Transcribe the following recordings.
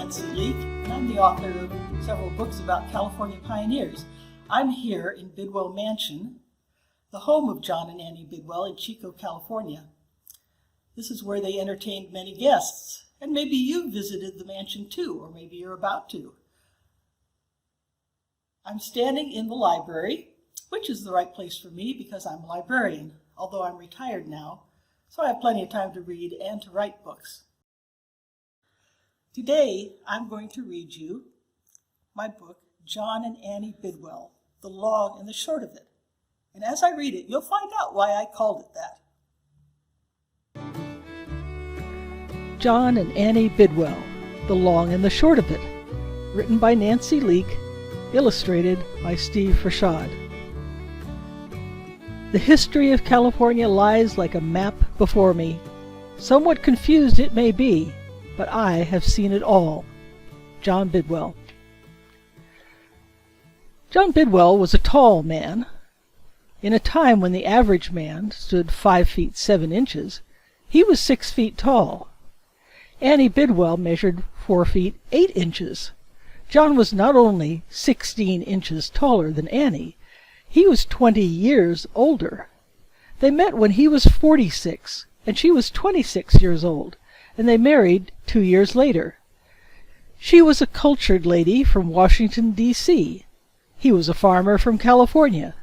Nancy Leake, and I'm the author of several books about California pioneers. I'm here in Bidwell Mansion, the home of John and Annie Bidwell in Chico, California. This is where they entertained many guests, and maybe you've visited the mansion too, or maybe you're about to. I'm standing in the library, which is the right place for me because I'm a librarian, although I'm retired now, so I have plenty of time to read and to write books. Today, I'm going to read you my book, John and Annie Bidwell, the long and the short of it. And as I read it, you'll find out why I called it that. John and Annie Bidwell, the long and the short of it. Written by Nancy Leake, illustrated by Steve Frashad. The history of California lies like a map before me. Somewhat confused it may be, but I have seen it all. John Bidwell. John Bidwell was a tall man. In a time when the average man stood 5 feet 7 inches, he was 6 feet tall. Annie Bidwell measured 4 feet 8 inches. John was not only 16 inches taller than Annie, he was 20 years older. They met when he was 46 and she was 26 years old, and they married 2 years later. She was a cultured lady from Washington, D.C. He was a farmer from California.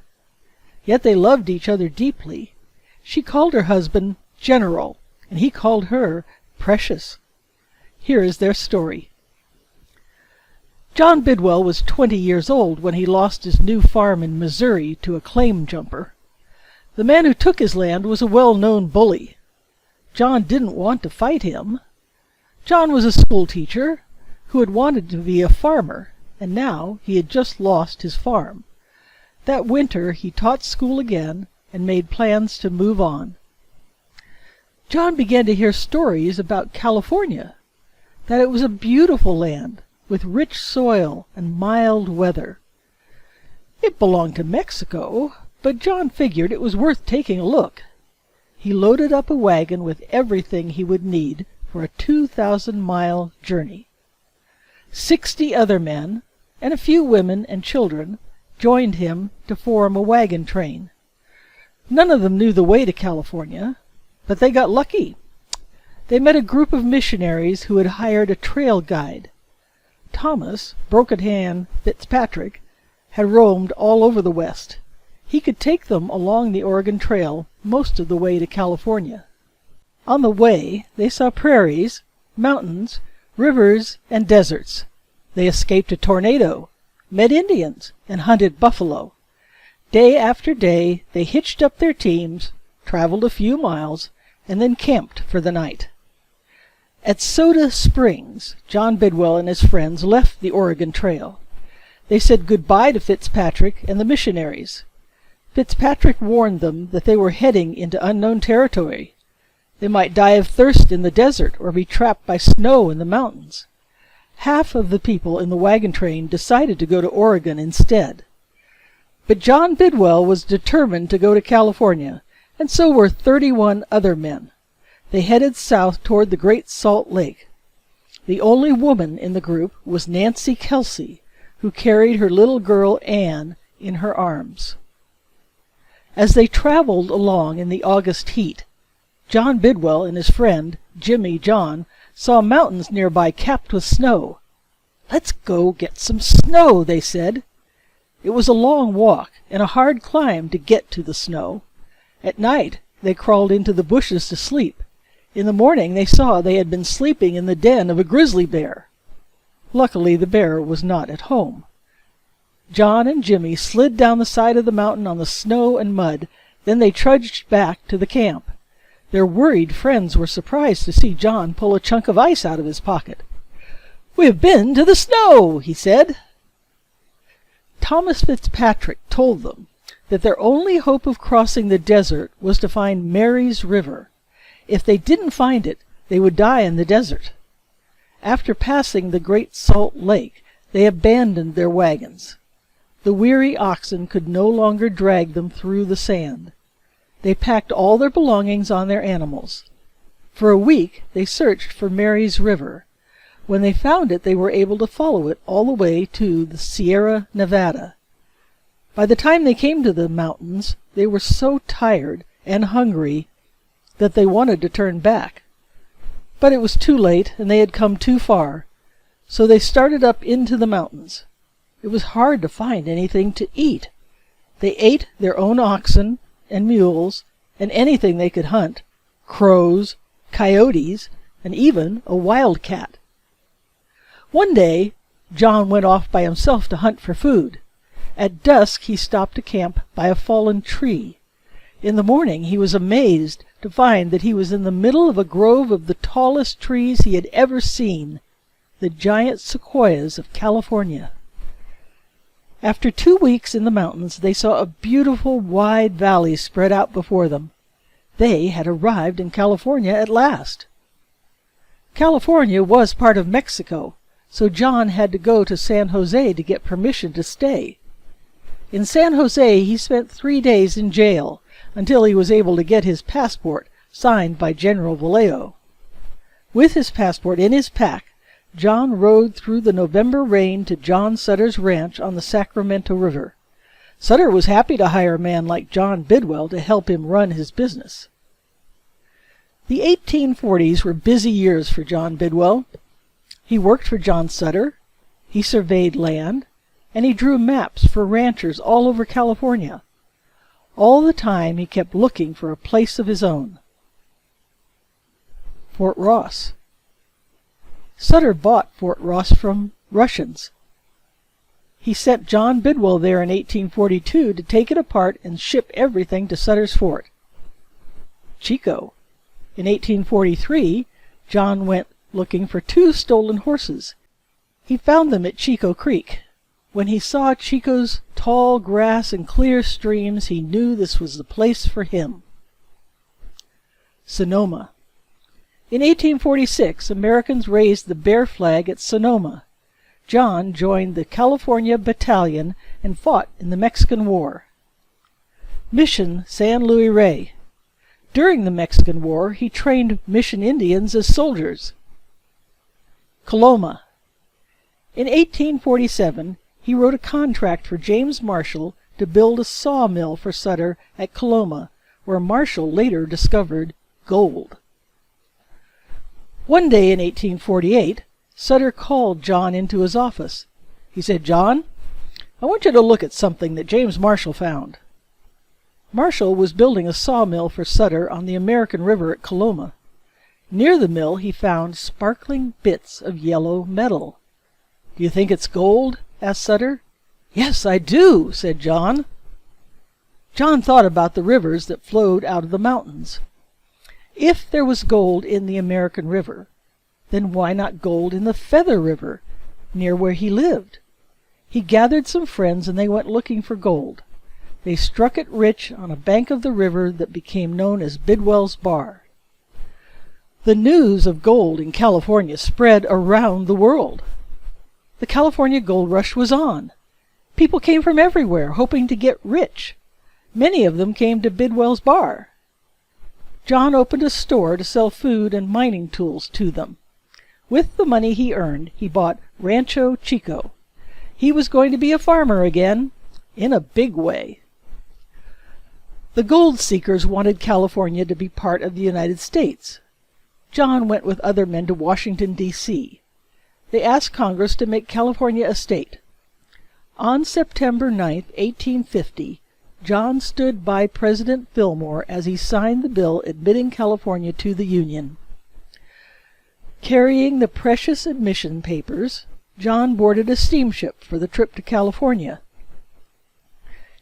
Yet they loved each other deeply. She called her husband General, and he called her Precious. Here is their story. John Bidwell was 20 years old when he lost his new farm in Missouri to a claim jumper. The man who took his land was a well-known bully. John didn't want to fight him. John was a school teacher who had wanted to be a farmer, and now he had just lost his farm. That winter he taught school again and made plans to move on. John began to hear stories about California, that it was a beautiful land with rich soil and mild weather. It belonged to Mexico, but John figured it was worth taking a look. He loaded up a wagon with everything he would need for a 2,000-mile journey. 60 other men, and a few women and children, joined him to form a wagon train. None of them knew the way to California, but they got lucky. They met a group of missionaries who had hired a trail guide. Thomas, Broken Hand Fitzpatrick, had roamed all over the West. He could take them along the Oregon Trail most of the way to California. On the way, they saw prairies, mountains, rivers, and deserts. They escaped a tornado, met Indians, and hunted buffalo. Day after day, they hitched up their teams, traveled a few miles, and then camped for the night. At Soda Springs, John Bidwell and his friends left the Oregon Trail. They said goodbye to Fitzpatrick and the missionaries. Fitzpatrick warned them that they were heading into unknown territory. They might die of thirst in the desert or be trapped by snow in the mountains. Half of the people in the wagon train decided to go to Oregon instead. But John Bidwell was determined to go to California, and so were 31 other men. They headed south toward the Great Salt Lake. The only woman in the group was Nancy Kelsey, who carried her little girl Anne in her arms. As they traveled along in the August heat, John Bidwell and his friend, Jimmy John, saw mountains nearby capped with snow. "Let's go get some snow," they said. It was a long walk and a hard climb to get to the snow. At night they crawled into the bushes to sleep. In the morning they saw they had been sleeping in the den of a grizzly bear. Luckily the bear was not at home. John and Jimmy slid down the side of the mountain on the snow and mud. Then they trudged back to the camp. Their worried friends were surprised to see John pull a chunk of ice out of his pocket. "We've been to the snow," he said. Thomas Fitzpatrick told them that their only hope of crossing the desert was to find Mary's River. If they didn't find it, they would die in the desert. After passing the Great Salt Lake, they abandoned their wagons. The weary oxen could no longer drag them through the sand. They packed all their belongings on their animals. For a week they searched for Mary's River. When they found it, they were able to follow it all the way to the Sierra Nevada. By the time they came to the mountains, they were so tired and hungry that they wanted to turn back. But it was too late, and they had come too far, so they started up into the mountains. It was hard to find anything to eat. They ate their own oxen and mules and anything they could hunt, crows, coyotes, and even a wildcat. One day, John went off by himself to hunt for food. At dusk he stopped to camp by a fallen tree. In the morning he was amazed to find that he was in the middle of a grove of the tallest trees he had ever seen, the giant sequoias of California. After 2 weeks in the mountains, they saw a beautiful wide valley spread out before them. They had arrived in California at last. California was part of Mexico, so John had to go to San Jose to get permission to stay. In San Jose he spent 3 days in jail until he was able to get his passport signed by General Vallejo. With his passport in his pack, John rode through the November rain to John Sutter's ranch on the Sacramento River. Sutter was happy to hire a man like John Bidwell to help him run his business. The 1840s were busy years for John Bidwell. He worked for John Sutter, he surveyed land, and he drew maps for ranchers all over California. All the time he kept looking for a place of his own. Fort Ross. Sutter bought Fort Ross from Russians. He sent John Bidwell there in 1842 to take it apart and ship everything to Sutter's fort. Chico. In 1843, John went looking for 2 stolen horses. He found them at Chico Creek. When he saw Chico's tall grass and clear streams, he knew this was the place for him. Sonoma. In 1846, Americans raised the bear flag at Sonoma. John joined the California Battalion and fought in the Mexican War. Mission San Luis Rey. During the Mexican War, he trained Mission Indians as soldiers. Coloma. In 1847, he wrote a contract for James Marshall to build a sawmill for Sutter at Coloma, where Marshall later discovered gold. One day in 1848, Sutter called John into his office. He said, "John, I want you to look at something that James Marshall found." Marshall was building a sawmill for Sutter on the American River at Coloma. Near the mill he found sparkling bits of yellow metal. "Do you think it's gold?" asked Sutter. "Yes, I do," said John. John thought about the rivers that flowed out of the mountains. If there was gold in the American River, then why not gold in the Feather River, near where he lived? He gathered some friends and they went looking for gold. They struck it rich on a bank of the river that became known as Bidwell's Bar. The news of gold in California spread around the world. The California gold rush was on. People came from everywhere hoping to get rich. Many of them came to Bidwell's Bar. John opened a store to sell food and mining tools to them. With the money he earned, he bought Rancho Chico. He was going to be a farmer again, in a big way. The gold seekers wanted California to be part of the United States. John went with other men to Washington, D.C. They asked Congress to make California a state. On September 9, 1850, John stood by President Fillmore as he signed the bill admitting California to the Union. Carrying the precious admission papers, John boarded a steamship for the trip to California.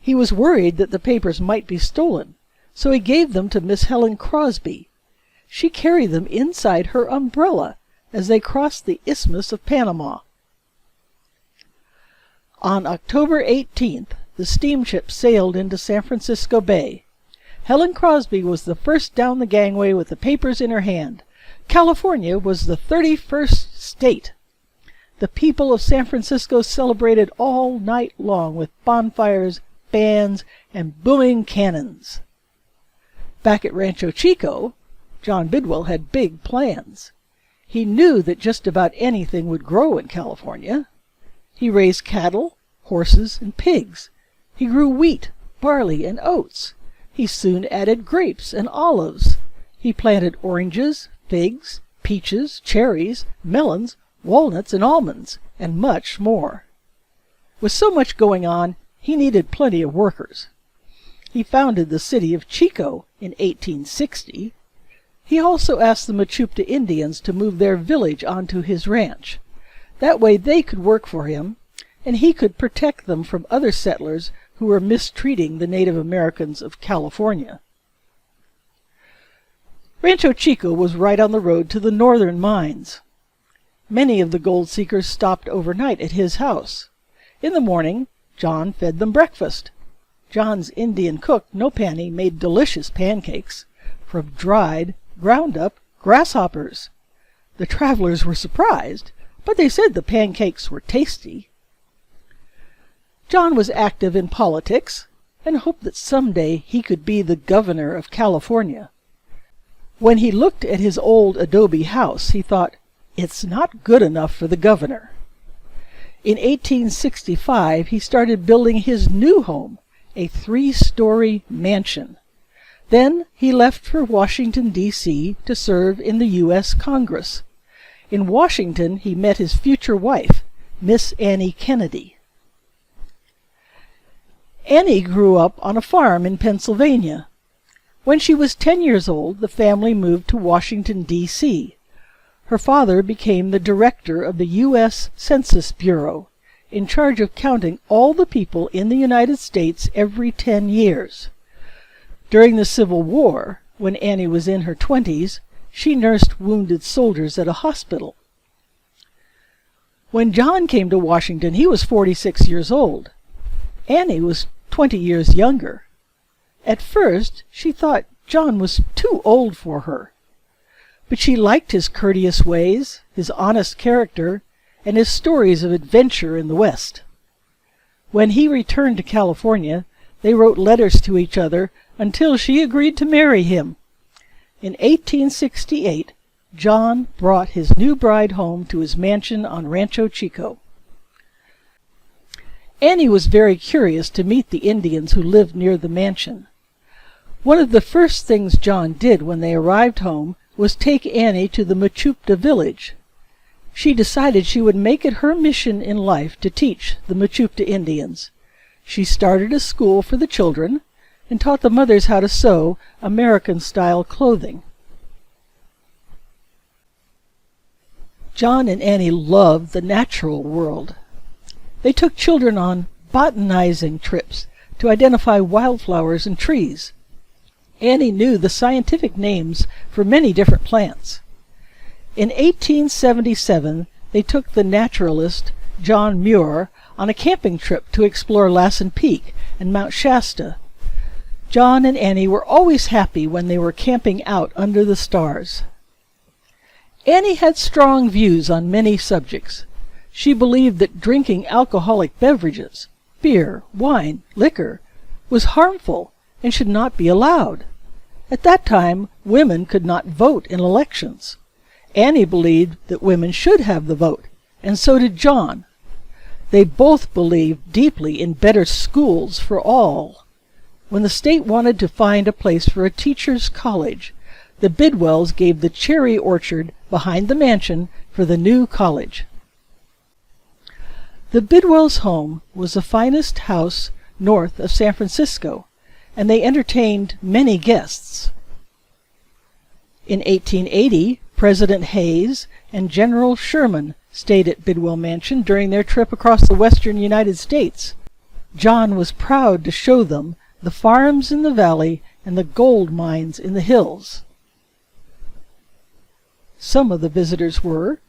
He was worried that the papers might be stolen, so he gave them to Miss Helen Crosby. She carried them inside her umbrella as they crossed the Isthmus of Panama. On October 18th, the steamship sailed into San Francisco Bay. Helen Crosby was the first down the gangway with the papers in her hand. California was the 31st state. The people of San Francisco celebrated all night long with bonfires, bands, and booming cannons. Back at Rancho Chico, John Bidwell had big plans. He knew that just about anything would grow in California. He raised cattle, horses, and pigs. He grew wheat, barley, and oats. He soon added grapes and olives. He planted oranges, figs, peaches, cherries, melons, walnuts, and almonds, and much more. With so much going on, he needed plenty of workers. He founded the city of Chico in 1860. He also asked the Mechoopda Indians to move their village onto his ranch. That way they could work for him, and he could protect them from other settlers who were mistreating the Native Americans of California. Rancho Chico was right on the road to the northern mines. Many of the gold seekers stopped overnight at his house. In the morning, John fed them breakfast. John's Indian cook, Nopani, made delicious pancakes from dried, ground-up grasshoppers. The travelers were surprised, but they said the pancakes were tasty. John was active in politics and hoped that someday he could be the governor of California. When he looked at his old adobe house, he thought, "It's not good enough for the governor." In 1865, he started building his new home, a 3-story mansion. Then he left for Washington, D.C. to serve in the U.S. Congress. In Washington, he met his future wife, Miss Annie Kennedy. Annie grew up on a farm in Pennsylvania. When she was 10 years old, the family moved to Washington, D.C. Her father became the director of the U.S. Census Bureau, in charge of counting all the people in the United States every 10 years. During the Civil War, when Annie was in her 20s, she nursed wounded soldiers at a hospital. When John came to Washington, he was 46 years old. Annie was 20 years younger. At first, she thought John was too old for her. But she liked his courteous ways, his honest character, and his stories of adventure in the West. When he returned to California, they wrote letters to each other until she agreed to marry him. In 1868, John brought his new bride home to his mansion on Rancho Chico. Annie was very curious to meet the Indians who lived near the mansion. One of the first things John did when they arrived home was take Annie to the Mechoopda village. She decided she would make it her mission in life to teach the Mechoopda Indians. She started a school for the children and taught the mothers how to sew American-style clothing. John and Annie loved the natural world. They took children on botanizing trips to identify wildflowers and trees. Annie knew the scientific names for many different plants. In 1877, they took the naturalist John Muir on a camping trip to explore Lassen Peak and Mount Shasta. John and Annie were always happy when they were camping out under the stars. Annie had strong views on many subjects. She believed that drinking alcoholic beverages, beer, wine, liquor, was harmful and should not be allowed. At that time, women could not vote in elections. Annie believed that women should have the vote, and so did John. They both believed deeply in better schools for all. When the state wanted to find a place for a teachers' college, the Bidwells gave the cherry orchard behind the mansion for the new college. The Bidwells' home was the finest house north of San Francisco, and they entertained many guests. In 1880, President Hayes and General Sherman stayed at Bidwell Mansion during their trip across the western United States. John was proud to show them the farms in the valley and the gold mines in the hills. Some of the visitors were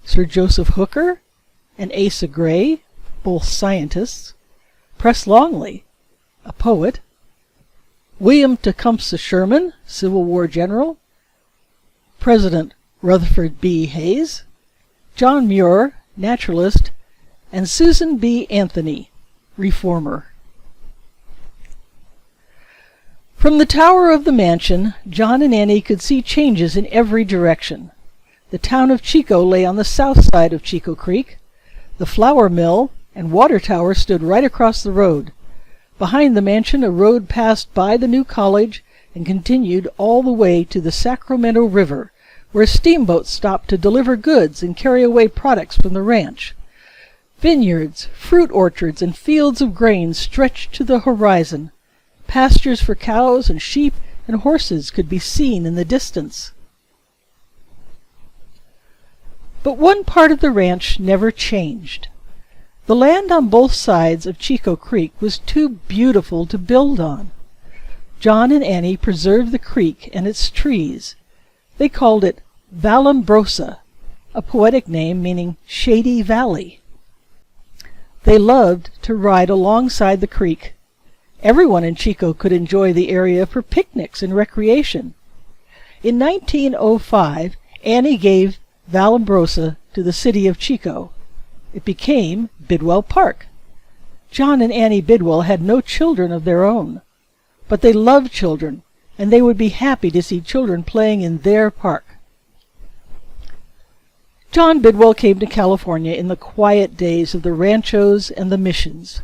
Sir Joseph Hooker and Asa Gray, both scientists, Press Longley, a poet, William Tecumseh Sherman, Civil War general, President Rutherford B. Hayes, John Muir, naturalist, and Susan B. Anthony, reformer. From the tower of the mansion, John and Annie could see changes in every direction. The town of Chico lay on the south side of Chico Creek. The flour mill and water tower stood right across the road. Behind the mansion, a road passed by the new college and continued all the way to the Sacramento River, where steamboats stopped to deliver goods and carry away products from the ranch. Vineyards, fruit orchards, and fields of grain stretched to the horizon. Pastures for cows and sheep and horses could be seen in the distance. But one part of the ranch never changed. The land on both sides of Chico Creek was too beautiful to build on. John and Annie preserved the creek and its trees. They called it Vallombrosa, a poetic name meaning shady valley. They loved to ride alongside the creek. Everyone in Chico could enjoy the area for picnics and recreation. In 1905, Annie gave Vallombrosa to the city of Chico. It became Bidwell Park. John and Annie Bidwell had no children of their own, but they loved children, and they would be happy to see children playing in their park. John Bidwell came to California in the quiet days of the ranchos and the missions.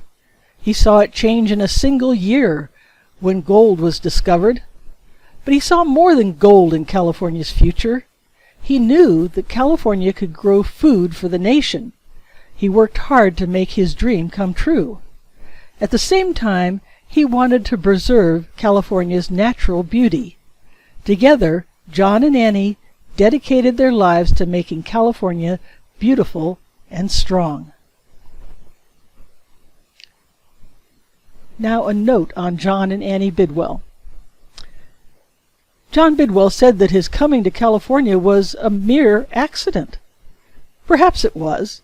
He saw it change in a single year when gold was discovered. But he saw more than gold in California's future. He knew that California could grow food for the nation. He worked hard to make his dream come true. At the same time, he wanted to preserve California's natural beauty. Together, John and Annie dedicated their lives to making California beautiful and strong. Now a note on John and Annie Bidwell. John Bidwell said that his coming to California was a mere accident. Perhaps it was,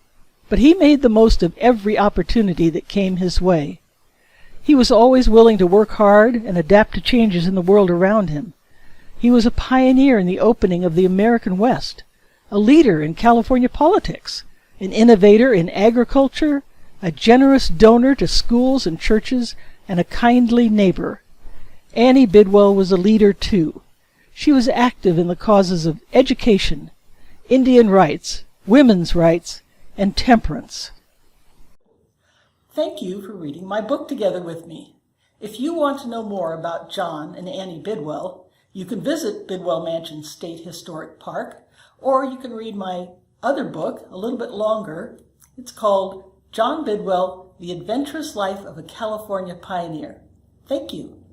but he made the most of every opportunity that came his way. He was always willing to work hard and adapt to changes in the world around him. He was a pioneer in the opening of the American West, a leader in California politics, an innovator in agriculture, a generous donor to schools and churches, and a kindly neighbor. Annie Bidwell was a leader too. She was active in the causes of education, Indian rights, women's rights, and temperance. Thank you for reading my book together with me. If you want to know more about John and Annie Bidwell, you can visit Bidwell Mansion State Historic Park, or you can read my other book, a little bit longer. It's called John Bidwell, The Adventurous Life of a California Pioneer. Thank you.